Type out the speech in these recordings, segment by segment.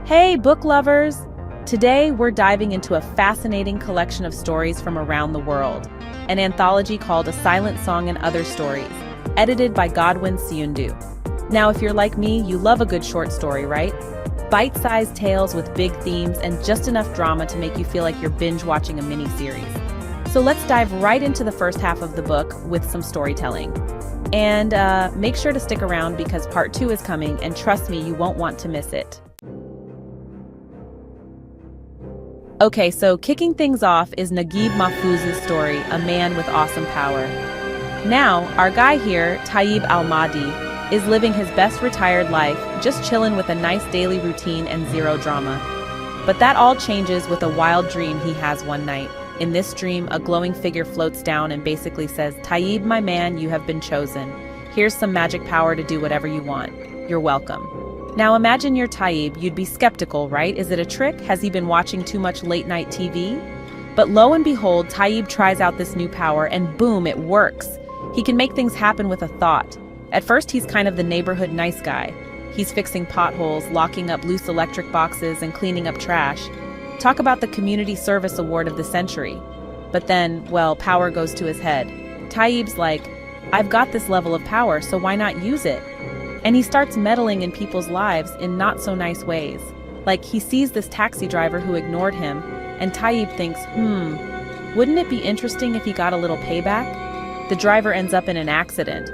Hey, book lovers! Today we're diving into a fascinating collection of stories from around the world, an anthology called A Silent Song and Other Stories, edited by Godwin Siundu. Now, if you're like me, you love a good short story, right? Bite-sized tales with big themes and just enough drama to make you feel like you're binge-watching a mini-series. So let's dive right into the first half of the book with some storytelling. And make sure to stick around because part 2 is coming, and trust me, you won't want to miss it. Okay, so kicking things off is Naguib Mahfouz's story, A Man with Awesome Power. Now, our guy here, Tayyib al-Mahdi, is living his best retired life, just chilling with a nice daily routine and zero drama. But that all changes with a wild dream he has one night. In this dream, a glowing figure floats down and basically says, "Tayyib, my man, you have been chosen. Here's some magic power to do whatever you want. You're welcome." Now imagine you're Tayyib, you'd be skeptical, right? Is it a trick? Has he been watching too much late-night TV? But lo and behold, Tayyib tries out this new power and boom, it works. He can make things happen with a thought. At first, he's kind of the neighborhood nice guy. He's fixing potholes, locking up loose electric boxes, and cleaning up trash. Talk about the Community Service Award of the century. But then, well, power goes to his head. Tayyib's like, I've got this level of power, so why not use it? And he starts meddling in people's lives in not-so-nice ways. Like, he sees this taxi driver who ignored him, and Tayyib thinks, wouldn't it be interesting if he got a little payback? The driver ends up in an accident.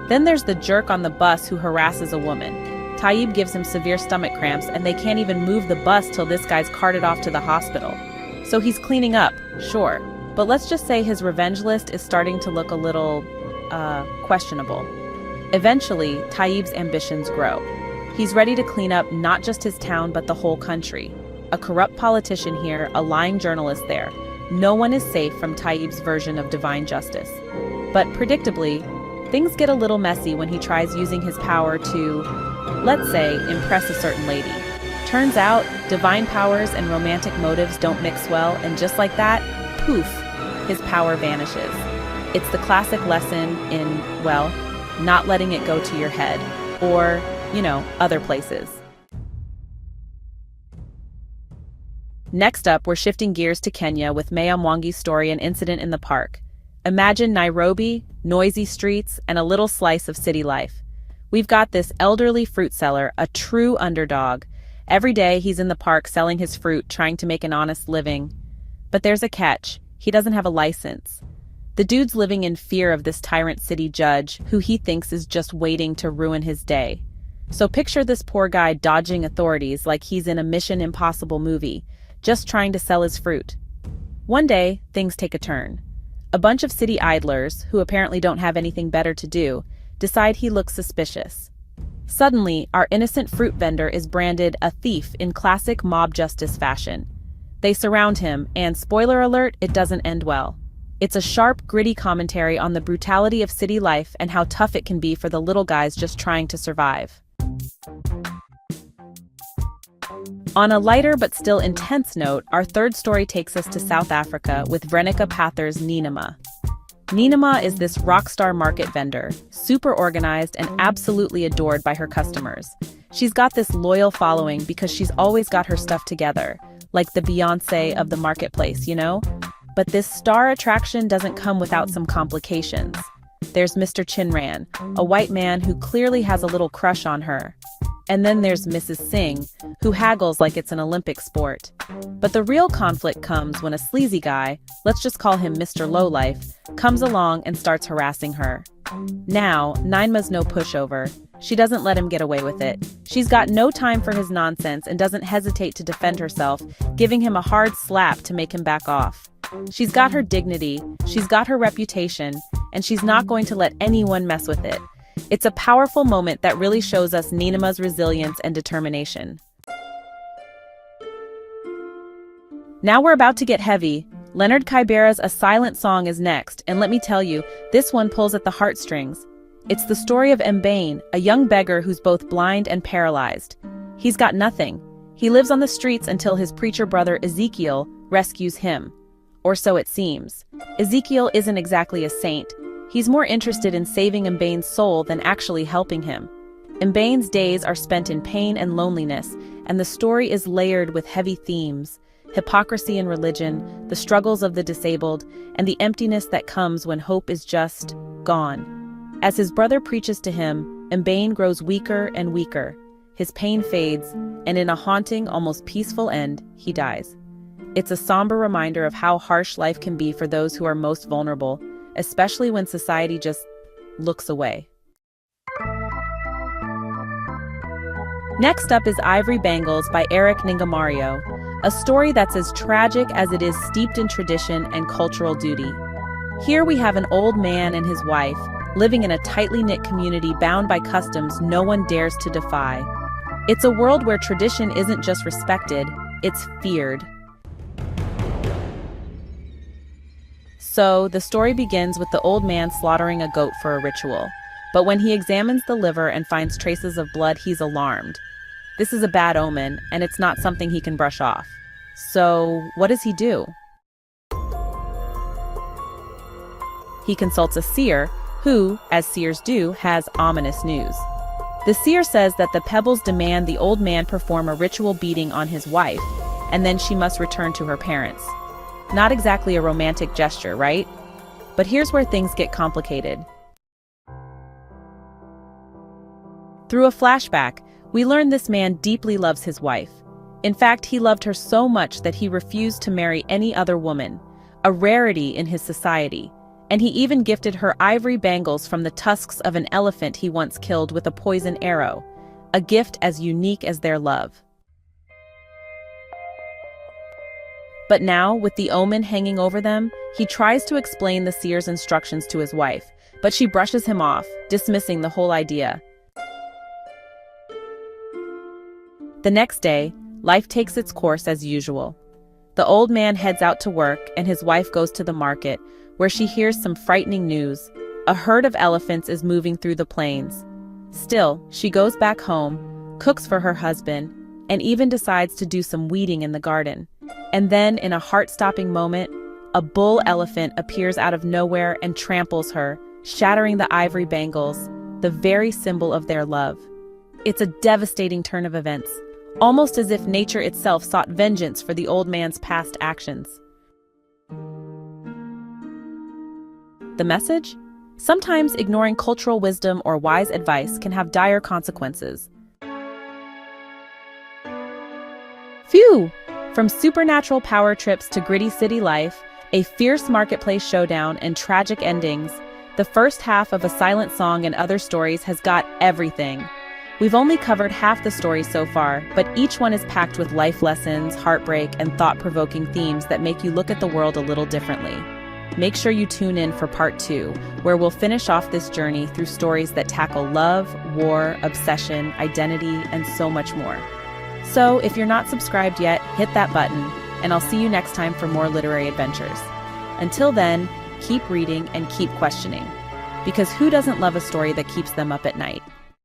Then there's the jerk on the bus who harasses a woman. Tayyib gives him severe stomach cramps, and they can't even move the bus till this guy's carted off to the hospital. So he's cleaning up, sure. But let's just say his revenge list is starting to look a little, questionable. Eventually, Tayyib's ambitions grow. He's ready to clean up not just his town but the whole country. A corrupt politician here, a lying journalist there. No one is safe from Tayyib's version of divine justice. But predictably, things get a little messy when he tries using his power to, let's say, impress a certain lady. Turns out, divine powers and romantic motives don't mix well, and just like that, poof, his power vanishes. It's the classic lesson in, well, not letting it go to your head, or, other places. Next up, we're shifting gears to Kenya with Maya Mwangi's story, An Incident in the Park. Imagine Nairobi, noisy streets, and a little slice of city life. We've got this elderly fruit seller, a true underdog. Every day he's in the park selling his fruit, trying to make an honest living. But there's a catch. He doesn't have a license. The dude's living in fear of this tyrant city judge, who he thinks is just waiting to ruin his day. So picture this poor guy dodging authorities like he's in a Mission Impossible movie, just trying to sell his fruit. One day, things take a turn. A bunch of city idlers, who apparently don't have anything better to do, decide he looks suspicious. Suddenly, our innocent fruit vendor is branded a thief in classic mob justice fashion. They surround him, and spoiler alert, it doesn't end well. It's a sharp, gritty commentary on the brutality of city life and how tough it can be for the little guys just trying to survive. On a lighter but still intense note, our third story takes us to South Africa with Veronica Pather's Ninema. Ninema is this rockstar market vendor, super organized and absolutely adored by her customers. She's got this loyal following because she's always got her stuff together, like the Beyoncé of the marketplace, But this star attraction doesn't come without some complications. There's Mr. Chinran, a white man who clearly has a little crush on her. And then there's Mrs. Singh, who haggles like it's an Olympic sport. But the real conflict comes when a sleazy guy, let's just call him Mr. Lowlife, comes along and starts harassing her. Now, Ninema's no pushover. She doesn't let him get away with it. She's got no time for his nonsense and doesn't hesitate to defend herself, giving him a hard slap to make him back off. She's got her dignity, she's got her reputation, and she's not going to let anyone mess with it. It's a powerful moment that really shows us Ninema's resilience and determination. Now we're about to get heavy. Leonard Kibera's A Silent Song is next, and let me tell you, this one pulls at the heartstrings. It's the story of Mbane, a young beggar who's both blind and paralyzed. He's got nothing. He lives on the streets until his preacher brother Ezekiel rescues him. Or so it seems. Ezekiel isn't exactly a saint. He's more interested in saving Mbane's soul than actually helping him. Mbane's days are spent in pain and loneliness, and the story is layered with heavy themes: hypocrisy in religion, the struggles of the disabled, and the emptiness that comes when hope is just gone. As his brother preaches to him, Mbane grows weaker and weaker. His pain fades, and in a haunting, almost peaceful end, he dies. It's a somber reminder of how harsh life can be for those who are most vulnerable, especially when society just looks away. Next up is Ivory Bangles by Eric Ningamario, a story that's as tragic as it is steeped in tradition and cultural duty. Here we have an old man and his wife, living in a tightly knit community bound by customs no one dares to defy. It's a world where tradition isn't just respected, it's feared. So, the story begins with the old man slaughtering a goat for a ritual. But when he examines the liver and finds traces of blood, he's alarmed. This is a bad omen, and it's not something he can brush off. So, what does he do? He consults a seer, who, as seers do, has ominous news. The seer says that the pebbles demand the old man perform a ritual beating on his wife, and then she must return to her parents. Not exactly a romantic gesture, right? But here's where things get complicated. Through a flashback, we learn this man deeply loves his wife. In fact, he loved her so much that he refused to marry any other woman, a rarity in his society. And he even gifted her ivory bangles from the tusks of an elephant he once killed with a poison arrow, a gift as unique as their love. But now, with the omen hanging over them, he tries to explain the seer's instructions to his wife, but she brushes him off, dismissing the whole idea. The next day, life takes its course as usual. The old man heads out to work, and his wife goes to the market, where she hears some frightening news. A herd of elephants is moving through the plains. Still, she goes back home, cooks for her husband, and even decides to do some weeding in the garden. And then, in a heart-stopping moment, a bull elephant appears out of nowhere and tramples her, shattering the ivory bangles, the very symbol of their love. It's a devastating turn of events, almost as if nature itself sought vengeance for the old man's past actions. The message? Sometimes ignoring cultural wisdom or wise advice can have dire consequences. Phew! From supernatural power trips to gritty city life, a fierce marketplace showdown, and tragic endings, the first half of A Silent Song and Other Stories has got everything. We've only covered half the story so far, but each one is packed with life lessons, heartbreak, and thought-provoking themes that make you look at the world a little differently. Make sure you tune in for part 2, where we'll finish off this journey through stories that tackle love, war, obsession, identity, and so much more. So, if you're not subscribed yet, hit that button, and I'll see you next time for more literary adventures. Until then, keep reading and keep questioning, because who doesn't love a story that keeps them up at night?